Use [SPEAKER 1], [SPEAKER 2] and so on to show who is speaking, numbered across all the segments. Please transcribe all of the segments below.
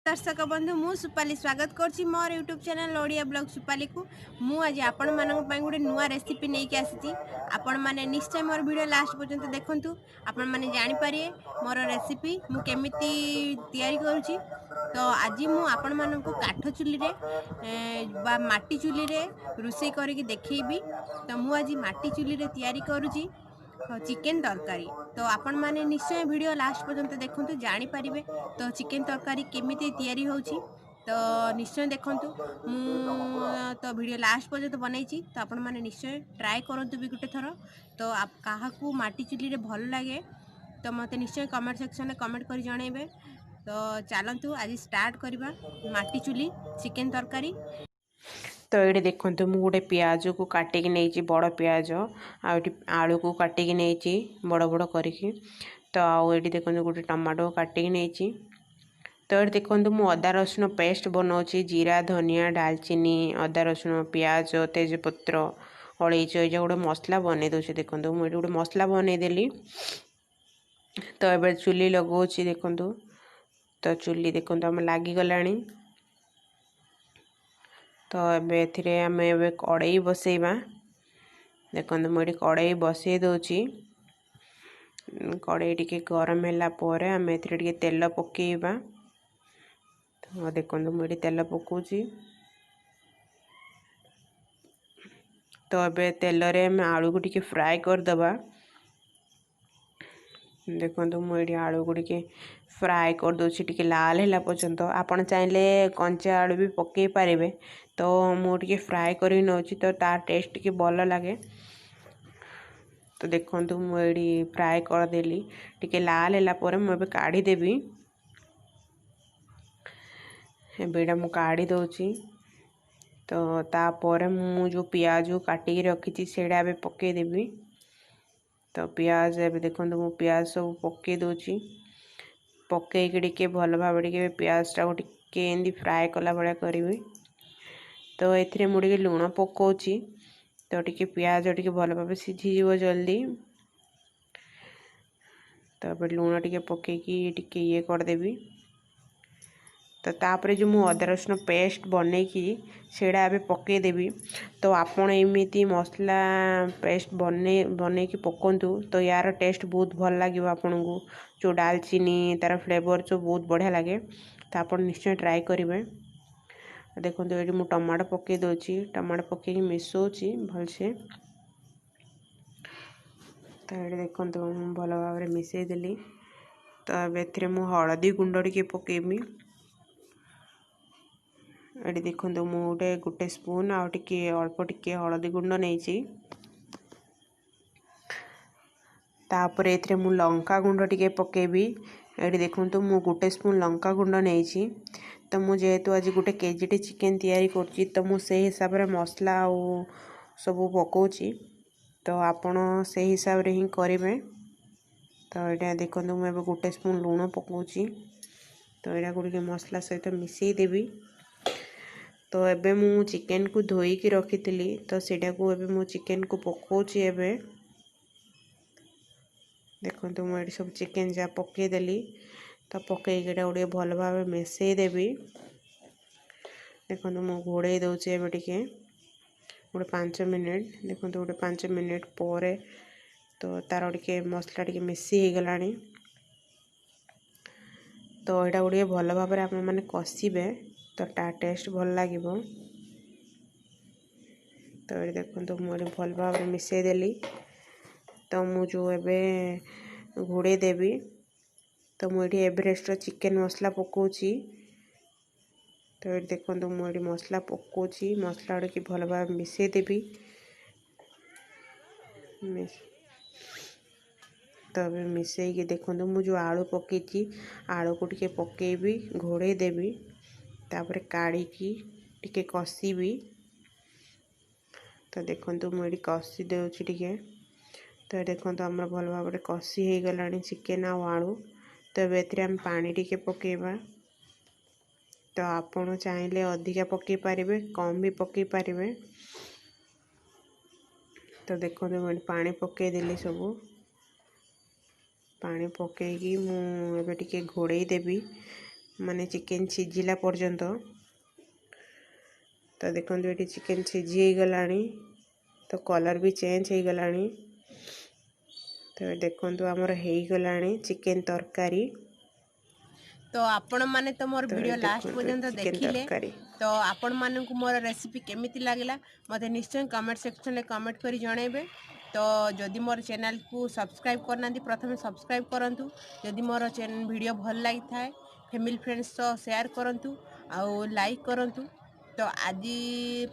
[SPEAKER 1] दर्शक बंधु मु सुपाली स्वागत करछि मोर यूट्यूब चैनल ओडिया ब्लॉग सुपाली को मु आज आपण मानक पई गुटे नुवा रेसिपी नै के आसीछि। आपण माने निश्चय मोर वीडियो लास्ट पर्यंत देखंतु। आपण माने जानि पारिए मोर रेसिपी मु केमिति तयारी करूछि। तो आज मु आपण मानक को काठ चुली रे बा माटी चुली रे रोसई करके देखैबी। तो मु आज माटी चुली रे तयारी करूछि चिकेन तरकारी। तो आपण माने निश्चय वीडियो लास्ट पर्यंत देखंतु जानि पारिबे तो चिकेन तरकारी केमिति तयारी होछि। तो निश्चय देखंतु मु तो वीडियो लास्ट पर्यंत बनैछि। तो आपण माने निश्चय ट्राई करंतु भी गुटे थरो। तो आप काहाकू माटी चुली रे भल लागे तो मते निश्चय कमेंट सेक्शन में कमेंट कर जणैबे। तो चलंतु आज स्टार्ट करबा माटी चुली चिकेन तरकारी।
[SPEAKER 2] तो ये देखते मुझे गोटे पियाज को काटिक नहीं बड़ पियाज आलू को काटिक नहीं बड़ बड़ करके। तो ये देखते गोटे टमाटो काटिक नहीं। तो ये देखते मुझे अदा रसुण पेस्ट बनाऊँगी जीरा धनिया डालचीनी अदा रसुण पियाज तेजपत्र अलैच ये गोटे मसला बनई दूसरी। देखो मुझे गोटे मसला बनईदेली। तो ये चुली लगाऊँ देखु। तो चुली देखो आम लगिगला। तो ये आम ए कड़ाई बसैबा। देखो मुझे कड़ाई बसई दूची। कड़ाई टी गरम है आम ए तेल पकेबा। तो देखो मुझे तेल पकाउची। तो ये तेल रे आम आलू को टी फ्राए करदबा। देखो मुझे आलू को टी फ्राए कर दूची टी लाल है पर्यंत। आपड़ चाहिए कंचा आलू भी पकई पारे। तो मुझे फ्राए कर नौची तो तार टेस्ट टी भल लगे। तो देखो मुझे फ्राए करदेली टी लाल है मुझे काढ़ीदेवी। एबेटा मु काढ़ी दौची। तो तापर मु जो पियाज काटिक रखी सेटा ए पकईदेवी। तो पियाज ए देखो मु पियाज सब पकई दूची। पकईकी टे भल भाव पियाज टाक टे फ्राए कला भाया करी। तो ये मुझे लुण पकाउची। तो टी पियाज टी भल भाव सीझीज जल्दी। तो लुण टी पकईकी टे ये करदेवी। तो तापर जो मु अदा रसुण पेस्ट बनईकी सेड़ा ए पकईदेवी। तो आपण एमती मसला पेस्ट बनईकी पकातु। तो यार टेस्ट बहुत भल लगे आपन को। जो डालचीनी तार फ्लेवर जो बहुत बढ़िया लगे। तो आप निश्चय ट्राई करेंगे। देखो ये मुझे टमाटो पकई दूची। टमाटो पकईकी मिसौची भलसे। तो ये देखो भल भाव मिसईदेली। तो ये मु हलदी गुंड टी पकेमी। ये देखो मुझे गोटे स्पून आटे अल्प टिके हलदी गुंड नहीं। तापर ये मु लंका गुंड टी पकेबी। ये देखो मु गोटे स्पून लंका गुंड नहीं। तो मु जेहेतु आज गोटे केजीटे चिकेन तैयारी करछि तो मु से हिसाब रे मसला आ सब पकाउछि। तो आपण से हिसाब रे ही करेंगे। तो ये देखो मुझे गोटे स्पून लुण पकाउछि। तो यहाँ गुड़ी मसला सहित मिसई देवी। तो एबे मु चिकेन को धोईकी रखी थी। तो सेटा को एबे मु चिकेन को पकाउछि। एबे देखो मुझे सब चिकेन जहाँ पकईदेली। तो पकईकी गोटे भल भाव मिसई देवी। देखो मु घोड़े दूचे एबे टिके गोटे 5 मिनिट। देखो गोटे 5 मिनिट पर तो तार टिके मसला टिके मिसी हो गलानी। तो यहाँ गोटे भल भाव आप मैंने कषिबे तो ता टेस्ट भल लगे। तो ये देखो मुझे भल भाव मिसईदेली। तो मुझे एबे घोड़े देवी। तो मुझे एवरेस्ट चिकेन मसला पकाउछि। तो ये देखो मुझे मसला पकाउछि। मसला की भल भाव मिसई देवी। तो अभी मिसईकी देखो मुझे जो आलू पकईछि आलू को टिके पकेबी घोड़े देवी। तापर काढ़ीकी टिके कषिबी। तो देखो मुझे कषि दूची टिके। तो देखो आम भल भाव कषि हो गलानी चिकेन आलू। तो ये आम पानी टिके पकेबा। तो आपण चाहिए अधिका पकई पारे कम भी पकई पारे। तो देखो मुझे पानी पकईदेली सब। पानी पकईकी मुझे टिके घोड़े देवी। माने चिकेन सिझिला पर्यंत। तो देखो ये चिकेन सिझी गलानी, तो कलर भी चेंज हो गलानी। तो देखो आमर हो गलानी चिकेन तरकारी।
[SPEAKER 1] तो आपण माने तो मोर
[SPEAKER 2] तो
[SPEAKER 1] वीडियो लास्ट
[SPEAKER 2] देखो
[SPEAKER 1] पर्यंत
[SPEAKER 2] चिकेन
[SPEAKER 1] देखिले।
[SPEAKER 2] तरकारी।
[SPEAKER 1] तो आपण मानक मोर रेसिपी केमिति लागला मते निश्चय कमेंट सेक्शन में कमेंट करी जणेबे। तो जदि मोर चैनल को सब्सक्राइब करना प्रथम सब्सक्राइब करंतु। जदि मोर वीडियो भल लगी थाए फैमिली फ्रेंड्स तो शेयर करंतु आउ लाइक करंतु। तो आज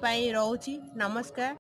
[SPEAKER 1] पई रहउची, नमस्कार।